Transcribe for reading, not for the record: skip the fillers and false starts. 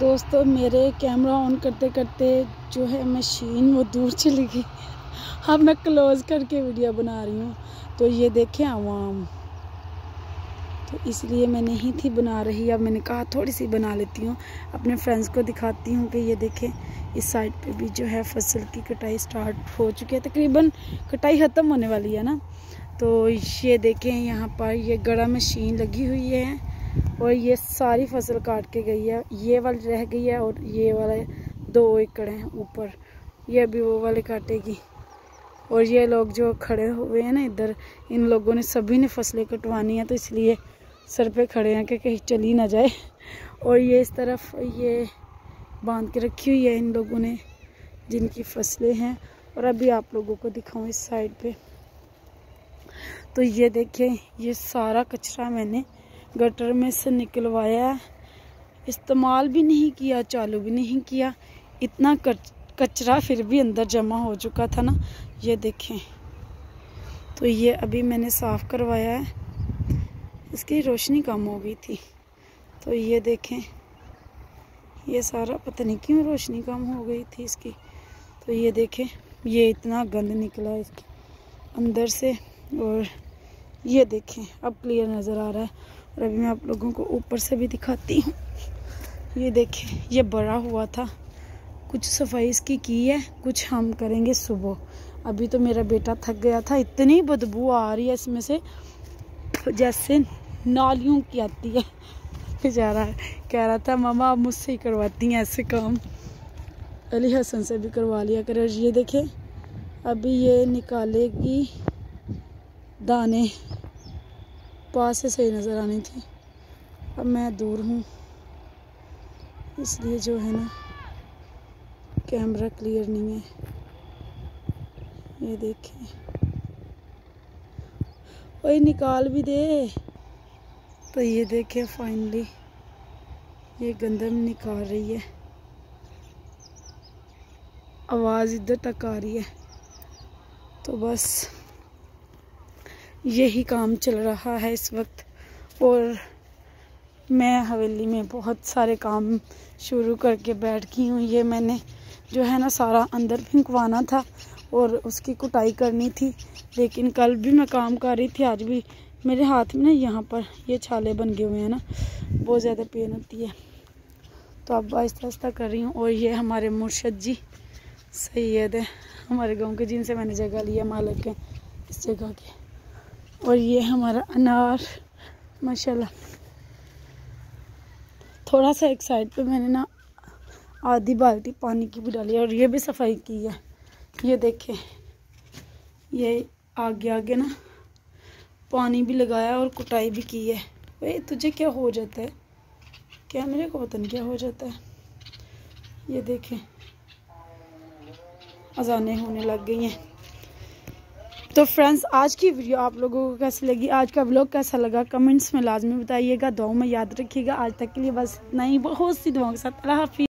दोस्तों मेरे camera on करते करते जो है मशीन वो दूर चली गई। अब मैं क्लोज करके वीडियो बना रही हूँ। तो ये देखें आवाम, तो इसलिए मैं नहीं थी बना रही। अब मैंने कहा थोड़ी सी बना लेती हूँ, अपने फ्रेंड्स को दिखाती हूँ कि ये देखें इस साइड पे भी जो है फसल की कटाई स्टार्ट हो चुकी है, तकरीबन कटाई ख़त्म होने वाली है ना। तो ये देखें यहाँ पर ये गड़ा मशीन लगी हुई है और ये सारी फसल काट के गई है। ये वाली रह गई है और ये वाले 2 एकड़ हैं ऊपर, ये अभी वो वाले काटेगी। और ये लोग जो खड़े हुए हैं ना इधर, इन लोगों ने सभी ने फसलें कटवानी है, तो इसलिए सर पे खड़े हैं कि कहीं चली ना जाए। और ये इस तरफ ये बांध के रखी हुई है इन लोगों ने जिनकी फसलें हैं। और अभी आप लोगों को दिखाऊं इस साइड पे, तो ये देखें ये सारा कचरा मैंने गटर में से निकलवाया है, इस्तेमाल भी नहीं किया, चालू भी नहीं किया। इतना कचरा फिर भी अंदर जमा हो चुका था ना, ये देखें। तो ये अभी मैंने साफ़ करवाया है, इसकी रोशनी कम हो गई थी। तो ये देखें ये सारा, पता नहीं क्यों रोशनी कम हो गई थी इसकी। तो ये देखें ये इतना गंद निकला है इसके अंदर से। और ये देखें अब क्लियर नज़र आ रहा है। और अभी मैं आप लोगों को ऊपर से भी दिखाती हूँ। ये देखें ये बड़ा हुआ था, कुछ सफाई इसकी की है, कुछ हम करेंगे सुबह। अभी तो मेरा बेटा थक गया था, इतनी बदबू आ रही है इसमें से जैसे नालियों की आती है। बेचारा कह रहा था मामा आप मुझसे ही करवाती हैं ऐसे काम, अली हसन से भी करवा लिया करे। ये देखें अभी ये निकालेगी दाने, पास से सही नज़र आनी थी, अब मैं दूर हूँ इसलिए जो है ना कैमरा क्लियर नहीं है। ये देखें वही निकाल भी दे। तो ये देखें फाइनली ये गंदम निकाल रही है, आवाज़ इधर तक आ रही है। तो बस यही काम चल रहा है इस वक्त। और मैं हवेली में बहुत सारे काम शुरू करके बैठ गई हूँ। ये मैंने जो है ना सारा अंदर फेंकवाना था और उसकी कुटाई करनी थी, लेकिन कल भी मैं काम कर रही थी, आज भी मेरे हाथ में ना यहाँ पर ये छाले बन गए हुए हैं ना, बहुत ज़्यादा पेन होती है। तो अब आहिस्ता आहिस्ता कर रही हूँ। और ये हमारे मुर्शद जी सैयद है हमारे गांव के, जिनसे मैंने जगह लिया, मालिक है इस जगह के। और ये हमारा अनार माशाल्लाह। थोड़ा सा एक साइड पे मैंने ना आधी बाल्टी पानी की भी डाली है और ये भी सफाई की है। ये देखें ये आगे आगे ना पानी भी लगाया और कुटाई भी की है। भाई तुझे क्या हो जाता है, कैमरे को पता नहीं क्या हो जाता है। ये देखें अजानें होने लग गई हैं। तो फ्रेंड्स आज की वीडियो आप लोगों को कैसी लगी, आज का व्लॉग कैसा लगा कमेंट्स में लाजमी बताइएगा, दुआओं में याद रखिएगा। आज तक के लिए बस इतना ही, बहुत सी दुआओं के साथ अल्लाह हाफिज़।